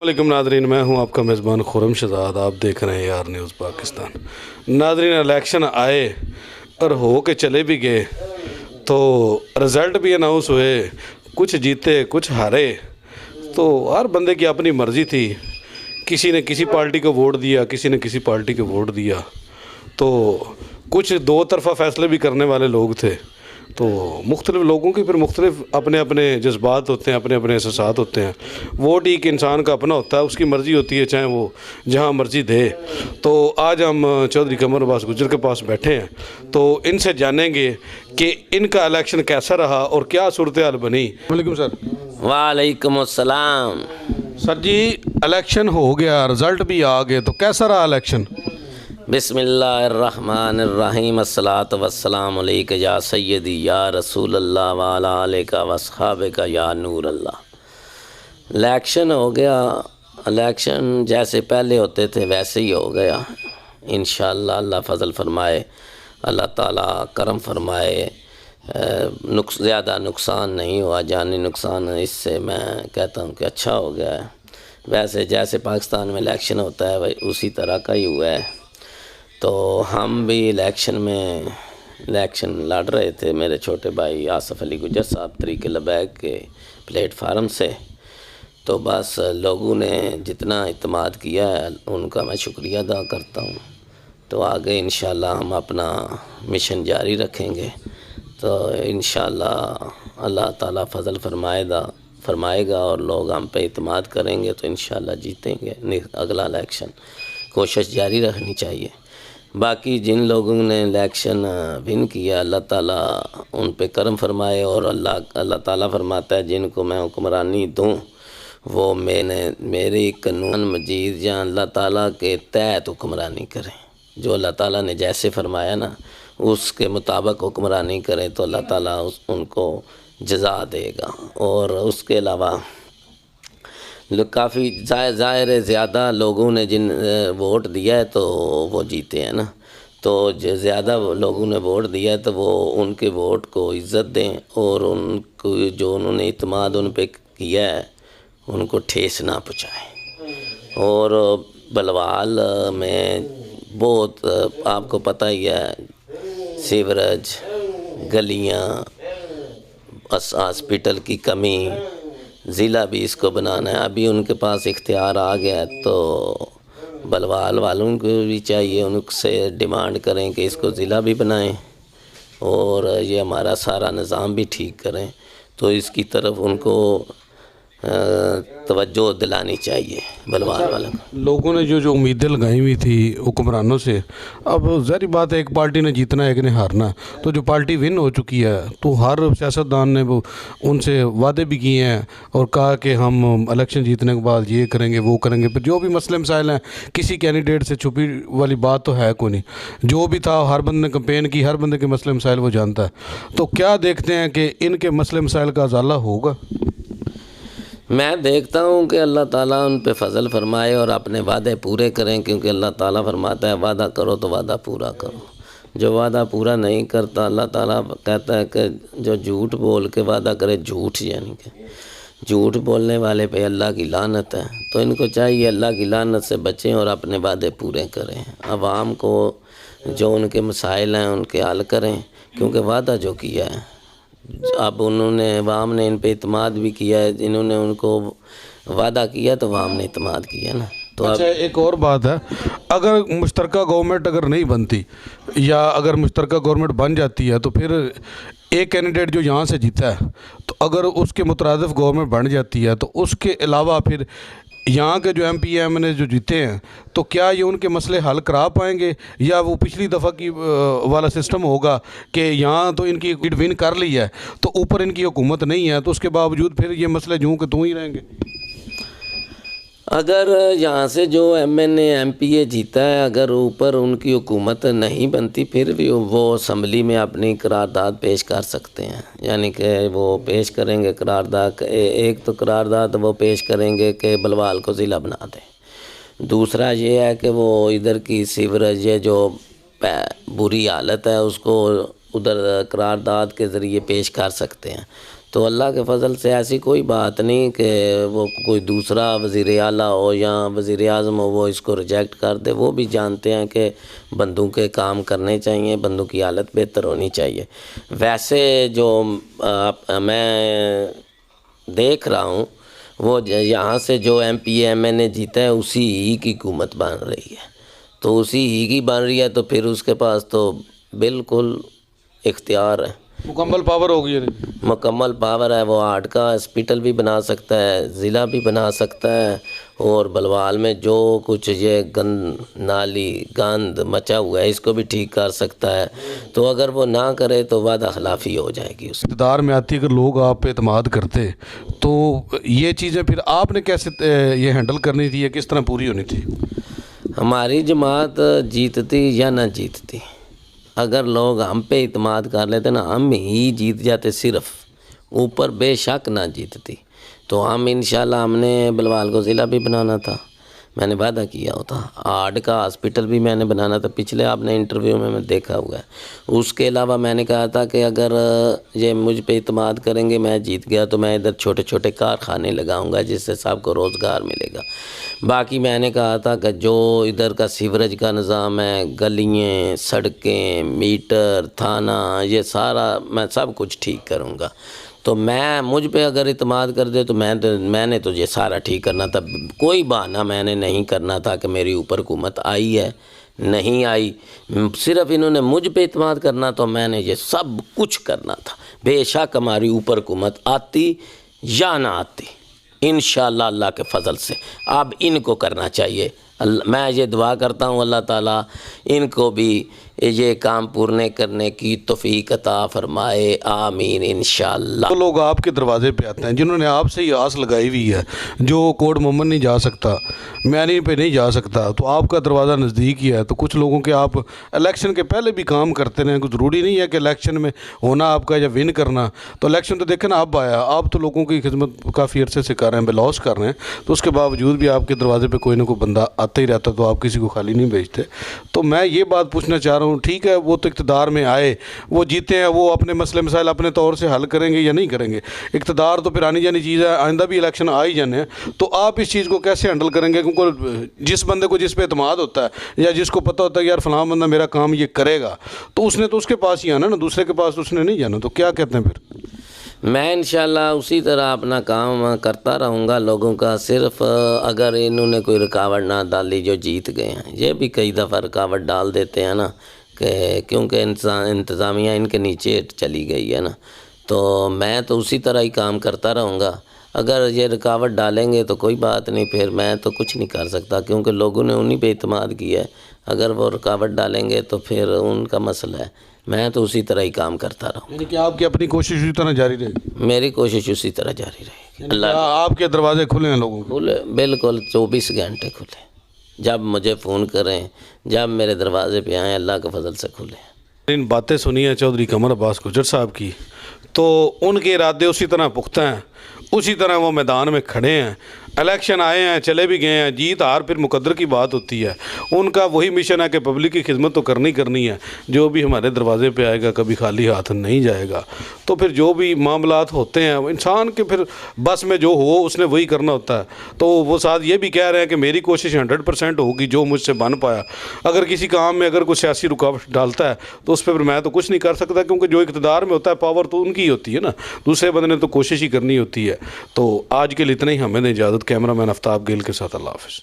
वालेकुम नादरीन, मैं हूं आपका मेज़बान खुरम शहजाद। आप देख रहे हैं यार न्यूज़ पाकिस्तान। नादरीन, इलेक्शन आए और हो के चले भी गए तो रिज़ल्ट भी अनाउंस हुए, कुछ जीते कुछ हारे। तो हर बंदे की अपनी मर्ज़ी थी, किसी ने किसी पार्टी को वोट दिया, किसी ने किसी पार्टी को वोट दिया। तो कुछ दो तरफ़ा फ़ैसले भी करने वाले लोग थे। तो मुख्तलिफ़ लोगों के फिर मुख्तलिफ़ अपने अपने जज्बात होते हैं, अपने अपने एहसासात होते हैं। वोट एक इंसान का अपना होता है, उसकी मर्ज़ी होती है, चाहे वो जहाँ मर्ज़ी दे। तो आज हम चौधरी कमर अब्बास गुज्जर के पास बैठे हैं, तो इनसे जानेंगे कि इनका इलेक्शन कैसा रहा और क्या सूरत हाल बनी। वालेकुम सर। वालेकुम अस्सलाम। सर जी, इलेक्शन हो गया, रिज़ल्ट भी आ गए, तो कैसा रहा इलेक्शन? बिस्मिल्लाहिर्रहमानिर्रहीम। अस्सलातु वस्सलामु अलैका या सय्यदी या रसूल अल्लाह व अला आलिका व अस्हाबिका या नूर अल्लाह। इलेक्शन हो गया। इलेक्शन जैसे पहले होते थे वैसे ही हो गया। इंशाअल्लाह अल्लाह फजल फरमाए, अल्लाह ताला करम फरमाए। ज़्यादा नुकसान नहीं हुआ, जानी नुकसान। इससे मैं कहता हूँ कि अच्छा हो गया है। वैसे जैसे पाकिस्तान में इलेक्शन होता है वही उसी तरह का ही हुआ है। तो हम भी इलेक्शन लड़ रहे थे, मेरे छोटे भाई आसफ़ अली गुज्जर साहब तरीक़े लबैक के प्लेटफार्म से। तो बस लोगों ने जितना इत्मीनान किया है उनका मैं शुक्रिया अदा करता हूँ। तो आगे इंशाअल्लाह हम अपना मिशन जारी रखेंगे। तो इंशाअल्लाह अल्लाह ताला फजल फरमाएगा और लोग हम पे इत्मीनान करेंगे तो इंशाअल्लाह जीतेंगे अगला इलेक्शन। कोशिश जारी रखनी चाहिए। बाकी जिन लोगों ने इलेक्शन विन किया, अल्लाह ताला उन पे करम फरमाए। और अल्लाह ताला फरमाता है जिनको मैं हुक्मरानी दूँ वो मेरी कानून मजीद या अल्लाह ताला के तहत हुक्मरानी करें। जो अल्लाह ताला ने जैसे फरमाया ना उसके मुताबिक हुक्मरानी करें तो अल्लाह ताला उनको जज़ा देगा। और उसके अलावा काफ़ी ज़ाहिर है ज़्यादा लोगों ने जिन वोट दिया है तो वो जीते हैं ना। तो जो ज़्यादा लोगों ने वोट दिया है तो वो उनके वोट को इज़्ज़त दें और उनको जो उन्होंने इत्मीनान उन पे किया है उनको ठेस ना पहुँचाएं। और बलवाल में बहुत आपको पता ही है, सीवरेज, गलियाँ, हॉस्पिटल की कमी, ज़िला भी इसको बनाना है। अभी उनके पास इख्तियार आ गया है तो बलवाल वालों को भी चाहिए उनसे डिमांड करें कि इसको ज़िला भी बनाएं और ये हमारा सारा निज़ाम भी ठीक करें। तो इसकी तरफ उनको तवज्जो दिलानी चाहिए बलवाल वालों को। लोगों ने जो उम्मीदें लगाई हुई थी हुक्मरानों से, अब ज़ाहिर बात है एक पार्टी ने जीतना है, एक ने हारना। तो जो पार्टी विन हो चुकी है तो हर सियासतदान ने वो उनसे वादे भी किए हैं और कहा कि हम इलेक्शन जीतने के बाद ये करेंगे वो करेंगे। पर जो भी मसले मसाइल हैं, किसी कैंडिडेट से छुपी वाली बात तो है कोई नहीं। जो भी था हर बंदे ने कंपेन की, हर बंदे के मसले मसाइल वो जानता है। तो क्या देखते हैं कि इनके मसले मसाइल का अजाला होगा? मैं देखता हूँ कि अल्लाह ताला उन पे फजल फरमाए और अपने वादे पूरे करें, क्योंकि अल्लाह ताला फरमाता है वादा करो तो वादा पूरा करो। जो वादा पूरा नहीं करता, अल्लाह ताला कहता है कि जो झूठ बोल के वादा करे, झूठ यानी कि झूठ बोलने वाले पे अल्लाह की लानत है। तो इनको चाहिए अल्लाह की लानत से बचें और अपने वादे पूरे करें। आवाम को जो उनके मसाइल हैं उनके हल करें, क्योंकि वादा जो किया है अब उन्होंने अवाम ने इन पे इत्मीनान भी किया है। इन्होंने उनको वादा किया तो अवाम ने इत्मीनान किया ना। तो अच्छा, एक और बात है, अगर मुश्तरका गवर्नमेंट अगर नहीं बनती या अगर मुश्तरका गवर्नमेंट बन जाती है तो फिर एक कैंडिडेट जो यहाँ से जीता है तो अगर उसके मुतरादिफ गवर्नमेंट बन जाती है तो उसके अलावा फिर यहाँ के जो MP MNA जो जीते हैं तो क्या ये उनके मसले हल करा पाएंगे या वो पिछली दफ़ा की वाला सिस्टम होगा कि यहाँ तो इनकी विन कर ली है तो ऊपर इनकी हुकूमत नहीं है तो उसके बावजूद फिर ये मसले यूँ के तू ही रहेंगे? अगर यहाँ से जो MNA MPA जीता है, अगर ऊपर उनकी हुकूमत नहीं बनती फिर भी वो असम्बली में अपनी करारदाद पेश कर सकते हैं। यानी कि वो पेश करेंगे करारदाद। एक तो करारदाद वो पेश करेंगे कि बलवाल को ज़िला बना दें। दूसरा ये है कि वो इधर की सीवरेज जो बुरी हालत है उसको उधर करारदाद के ज़रिए पेश कर सकते हैं। تو اللہ کے فضل سے ایسی کوئی بات نہیں کہ وہ کوئی دوسرا وزیر اعلیٰ ہو یا وزیر اعظم ہو وہ اس کو ریجیکٹ کر دے. وہ بھی جانتے ہیں کہ بندوں کے کام کرنے چاہیے, بندوں کی حالت بہتر ہونی چاہیے. ویسے جو میں دیکھ رہا ہوں وہ یہاں سے جو ایم پی ایم این اے جیتا ہے اسی ہی کی حکومت بن رہی ہے. تو اسی ہی کی بن رہی ہے تو پھر اس کے پاس تو بالکل اختیار ہے, مکمل پاور ہوگی. مکمل پاور ہے. وہ ہارٹ کا ہاسپٹل بھی بنا سکتا ہے, ضلع بھی بنا سکتا ہے, اور بلوال میں جو کچھ یہ نالی گند مچا ہوا ہے اس کو بھی ٹھیک کر سکتا ہے. تو اگر وہ نہ کرے تو وعدہ خلافی ہو جائے گی اس. اقتدار میں آتی اگر لوگ آپ پہ اعتماد کرتے تو یہ چیزیں پھر آپ نے کیسے یہ ہینڈل کرنی تھی یا کس طرح پوری ہونی تھی؟ ہماری جماعت جیتتی یا نہ جیتتی, اگر لوگ ہم پہ اعتماد کر لیتے نا ہم ہی جیت جاتے, صرف اوپر بے شک نہ جیتتی. تو ہم انشاءاللہ ہم نے بلوال کو ضلع بھی بنانا تھا, میں نے وعدہ کیا ہوتا. ہارٹ کا ہاسپٹل بھی میں نے بنانا تھا, پچھلے آپ نے انٹرویو میں دیکھا ہوا ہے. اس کے علاوہ میں نے کہا تھا کہ اگر یہ مجھ پہ اعتماد کریں گے میں جیت گیا تو میں ادھر چھوٹے چھوٹے کارخانے لگاؤں گا جس سے سب کو روزگار ملے گا. باقی میں نے کہا تھا کہ جو ادھر کا سیوریج کا نظام ہے, گلیاں, سڑکیں, میٹر, تھانہ, یہ سارا میں سب کچھ ٹھیک کروں گا. تو مجھ پہ اگر اعتماد کر دے تو میں نے تو یہ سارا ٹھیک کرنا تھا. کوئی بہانہ میں نے نہیں کرنا تھا کہ میری اوپر حکومت آئی ہے نہیں آئی, صرف انہوں نے مجھ پہ اعتماد کرنا تو میں نے یہ سب کچھ کرنا تھا. بے شک ہماری اوپر حکومت آتی یا نہ آتی انشاءاللہ اللہ کے فضل سے اب ان کو کرنا چاہیے. میں یہ دعا کرتا ہوں اللہ تعالیٰ ان کو بھی یہ کام پورنے کرنے کی توفیق عطا فرمائے, آمین انشاءاللہ. وہ لوگ آپ کے دروازے پہ آتے ہیں جنہوں نے آپ سے یہ آس لگائی ہوئی ہے, جو کوٹ محمد نہیں جا سکتا, میانی پہ نہیں جا سکتا, تو آپ کا دروازہ نزدیک ہی ہے. تو کچھ لوگوں کے آپ الیکشن کے پہلے بھی کام کرتے رہیں, کوئی ضروری نہیں ہے کہ الیکشن میں ہونا آپ کا یا ون کرنا. تو الیکشن تو دیکھیں نا اب آیا, آپ تو لوگوں کی خدمت کافی عرصے سے کر رہے ہیں, بلاس کر رہے ہیں, تو اس کے باوجود بھی آپ کے دروازے پہ کوئی نہ کوئی بندہ آتا ہی رہتا, تو آپ کسی کو خالی نہیں بھیجتے. تو میں یہ بات پوچھنا چاہ رہا ہوں, ٹھیک ہے وہ تو اقتدار میں آئے, وہ جیتے ہیں, وہ اپنے مسئلے مسائل اپنے طور سے حل کریں گے یا نہیں کریں گے. اقتدار تو پھر آنی جانی چیز ہے, آئندہ بھی الیکشن آ ہی جانے ہیں. تو آپ اس چیز کو کیسے ہینڈل کریں گے؟ کیونکہ جس بندے کو جس پہ اعتماد ہوتا ہے یا جس کو پتہ ہوتا ہے کہ یار فلاں بندہ میرا کام یہ کرے گا, تو اس نے تو اس کے پاس ہی آنا نا, دوسرے کے پاس اس نے نہیں جانا. تو کیا کہتے ہیں پھر؟ میں انشاءاللہ اسی طرح اپنا کام کرتا رہوں گا لوگوں کا. صرف اگر انہوں نے کوئی رکاوٹ نہ ڈالی جو جیت گئے ہیں, یہ بھی کئی دفعہ رکاوٹ ڈال دیتے ہیں نا, کہ کیونکہ انتظامیہ ان کے نیچے چلی گئی ہے نا. تو میں تو اسی طرح ہی کام کرتا رہوں گا. اگر یہ رکاوٹ ڈالیں گے تو کوئی بات نہیں, پھر میں تو کچھ نہیں کر سکتا کیونکہ لوگوں نے انہی پہ اعتماد کیا ہے. اگر وہ رکاوٹ ڈالیں گے تو پھر ان کا مسئلہ ہے, میں تو اسی طرح ہی کام کرتا رہوں. یعنی کہ آپ کی اپنی کوشش اسی طرح جاری رہے گی؟ میری کوشش اسی طرح جاری رہے گی. اللہ آپ کے دروازے کھلے ہیں لوگوں کے؟ کھلے, بالکل 24 گھنٹے کھلے, جب مجھے فون کریں, جب میرے دروازے پہ آئیں, اللہ کے فضل سے کھلے. ان باتیں سنی ہیں چودھری قمر عباس گجر صاحب کی, تو ان کے ارادے اسی طرح پختہ ہیں, اسی طرح وہ میدان میں کھڑے ہیں. الیکشن آئے ہیں, چلے بھی گئے ہیں, جیت ہار پھر مقدر کی بات ہوتی ہے. ان کا وہی مشن ہے کہ پبلک کی خدمت تو کرنی ہے. جو بھی ہمارے دروازے پہ آئے گا کبھی خالی ہاتھ نہیں جائے گا. تو پھر جو بھی معاملات ہوتے ہیں انسان کے پھر بس میں جو ہو اس نے وہی کرنا ہوتا ہے. تو وہ ساتھ یہ بھی کہہ رہے ہیں کہ میری کوشش 100% ہوگی جو مجھ سے بن پایا. اگر کسی کام میں اگر کوئی سیاسی رکاوٹ ڈالتا ہے تو اس پہ پھر میں تو کچھ نہیں کر سکتا, کیونکہ جو اقتدار میں ہوتا ہے پاور تو ان کی ہی ہوتی ہے نا, دوسرے بندے نے تو کوشش ہی کرنی ہوتی ہے. تو آج کے لیے اتنا ہی, ہمیں دیں اجازت. کیمرہ مین آفتاب گیل کے ساتھ اللہ حافظ.